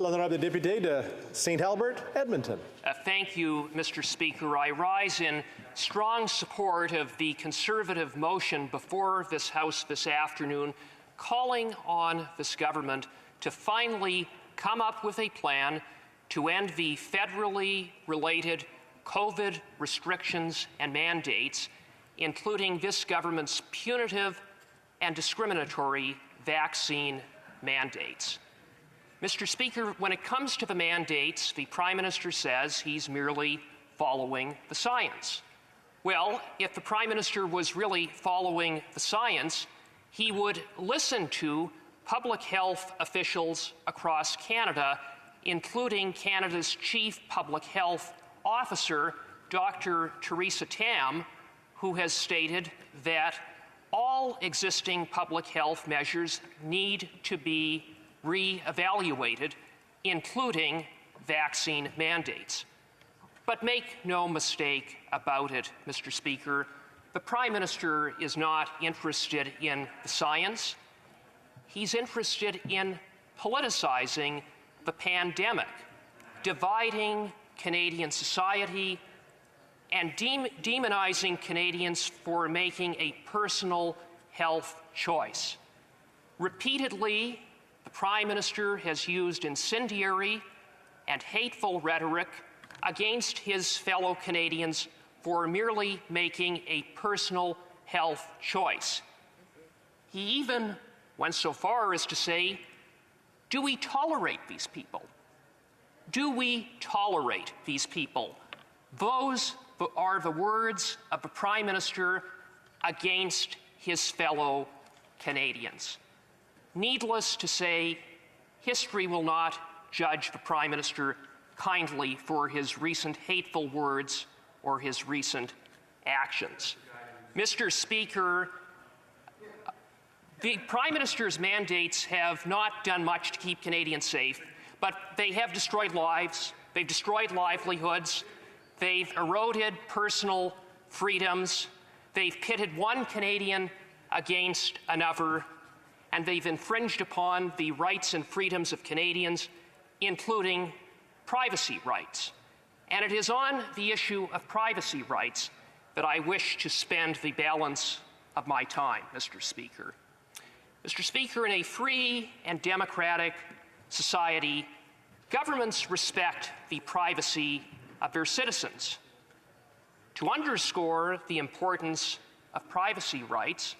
L'honorable député de St. Albert, Edmonton. Thank you, Mr. Speaker. I rise in strong support of the Conservative motion before this House this afternoon, calling on this government to finally come up with a plan to end the federally related COVID restrictions and mandates, including this government's punitive and discriminatory vaccine mandates. Mr. Speaker, when it comes to the mandates, the Prime Minister says he's merely following the science. Well, if the Prime Minister was really following the science, he would listen to public health officials across Canada, including Canada's Chief Public Health Officer, Dr. Theresa Tam, who has stated that all existing public health measures need to be re-evaluated, including vaccine mandates. But make no mistake about it, Mr. Speaker, the Prime Minister is not interested in the science. He's interested in politicizing the pandemic, dividing Canadian society, and demonizing Canadians for making a personal health choice. Repeatedly, the Prime Minister has used incendiary and hateful rhetoric against his fellow Canadians for merely making a personal health choice. He even went so far as to say, do we tolerate these people? Do we tolerate these people? Those are the words of the Prime Minister against his fellow Canadians. Needless to say, history will not judge the Prime Minister kindly for his recent hateful words or his recent actions. Mr. Speaker, the Prime Minister's mandates have not done much to keep Canadians safe, but they have destroyed lives, they've destroyed livelihoods, they've eroded personal freedoms, they've pitted one Canadian against another, and they've infringed upon the rights and freedoms of Canadians, including privacy rights. And it is on the issue of privacy rights that I wish to spend the balance of my time, Mr. Speaker. Mr. Speaker, in a free and democratic society, governments respect the privacy of their citizens. To underscore the importance of privacy rights,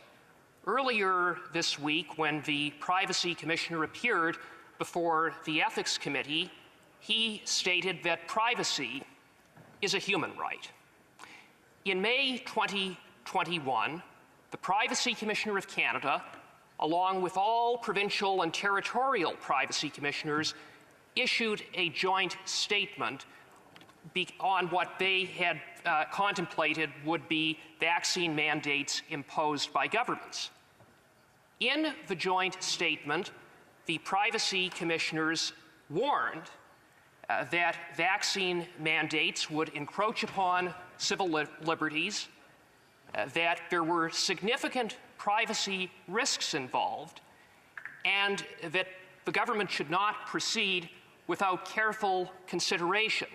earlier this week, when the Privacy Commissioner appeared before the Ethics Committee, he stated that privacy is a human right. In May 2021, the Privacy Commissioner of Canada, along with all provincial and territorial privacy commissioners, issued a joint statement on what they had contemplated would be vaccine mandates imposed by governments. In the joint statement, the privacy commissioners warned that vaccine mandates would encroach upon civil liberties, that there were significant privacy risks involved, and that the government should not proceed without careful consideration.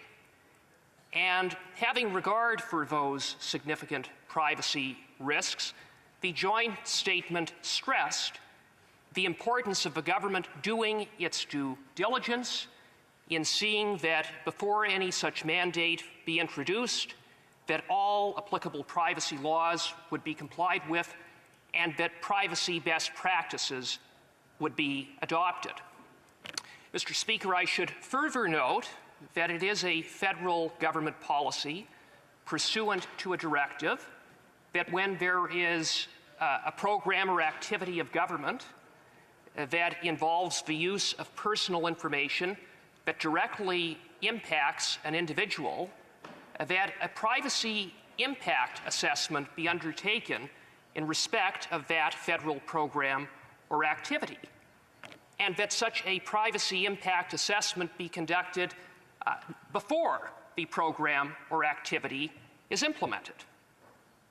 And having regard for those significant privacy risks, the joint statement stressed the importance of the government doing its due diligence in seeing that before any such mandate be introduced, that all applicable privacy laws would be complied with and that privacy best practices would be adopted. Mr. Speaker, I should further note that it is a federal government policy pursuant to a directive that when there is a program or activity of government that involves the use of personal information that directly impacts an individual, that a privacy impact assessment be undertaken in respect of that federal program or activity, and that such a privacy impact assessment be conducted before the program or activity is implemented.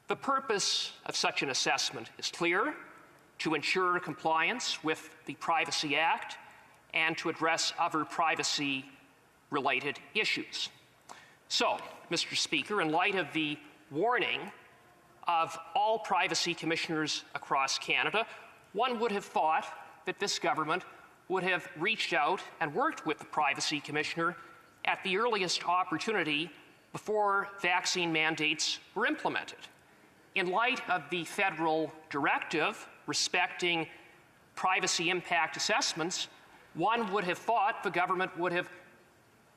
The purpose of such an assessment is clear: to ensure compliance with the Privacy Act and to address other privacy-related issues. So, Mr. Speaker, in light of the warning of all privacy commissioners across Canada, one would have thought that this government would have reached out and worked with the privacy commissioner at the earliest opportunity before vaccine mandates were implemented. In light of the federal directive respecting privacy impact assessments, one would have thought the government would have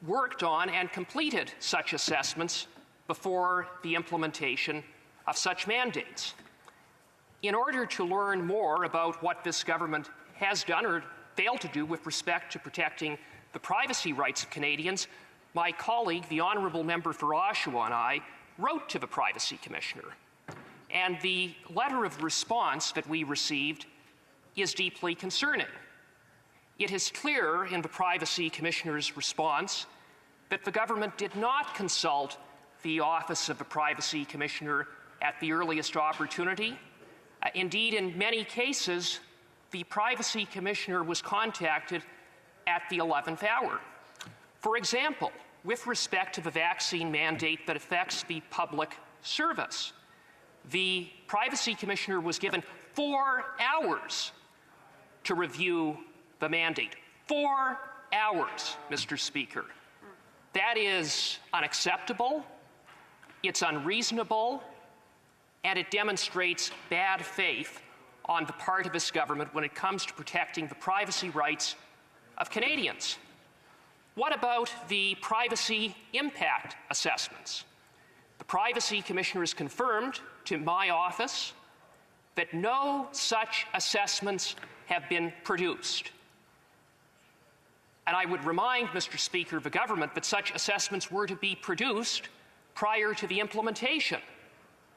worked on and completed such assessments before the implementation of such mandates. In order to learn more about what this government has done or failed to do with respect to protecting the privacy rights of Canadians, my colleague, the Honourable Member for Oshawa, and I wrote to the Privacy Commissioner. And the letter of response that we received is deeply concerning. It is clear in the Privacy Commissioner's response that the government did not consult the Office of the Privacy Commissioner at the earliest opportunity. Indeed, in many cases, the Privacy Commissioner was contacted at the 11th hour. For example, with respect to the vaccine mandate that affects the public service, the Privacy Commissioner was given 4 hours to review the mandate. 4 hours, Mr. Speaker. That is unacceptable, it's unreasonable, and it demonstrates bad faith on the part of this government when it comes to protecting the privacy rights of Canadians. What about the privacy impact assessments? The Privacy Commissioner has confirmed to my office that no such assessments have been produced. And I would remind Mr. Speaker, the government, that such assessments were to be produced prior to the implementation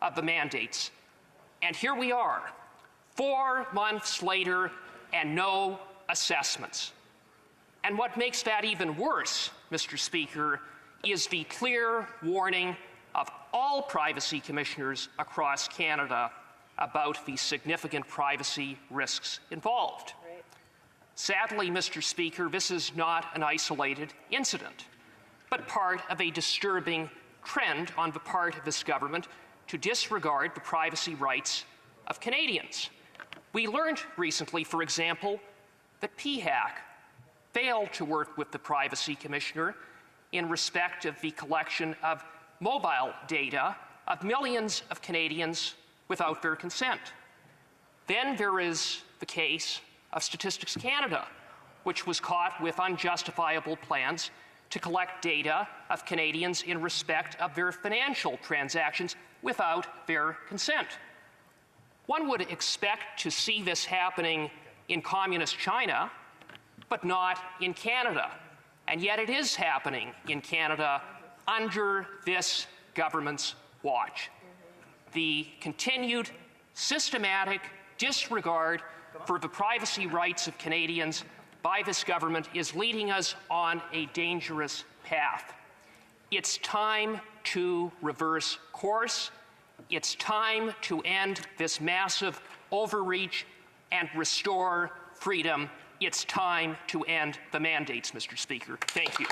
of the mandates. And here we are, 4 months later, and no assessments. And what makes that even worse, Mr. Speaker, is the clear warning of all privacy commissioners across Canada about the significant privacy risks involved. Right. Sadly, Mr. Speaker, this is not an isolated incident, but part of a disturbing trend on the part of this government to disregard the privacy rights of Canadians. We learned recently, for example, that PHAC failed to work with the Privacy Commissioner in respect of the collection of mobile data of millions of Canadians without their consent. Then there is the case of Statistics Canada, which was caught with unjustifiable plans to collect data of Canadians in respect of their financial transactions without their consent. One would expect to see this happening in communist China, but not in Canada. And yet it is happening in Canada under this government's watch. The continued systematic disregard for the privacy rights of Canadians by this government is leading us on a dangerous path. It's time to reverse course. It's time to end this massive overreach and restore freedom. It's time to end the mandates, Mr. Speaker. Thank you.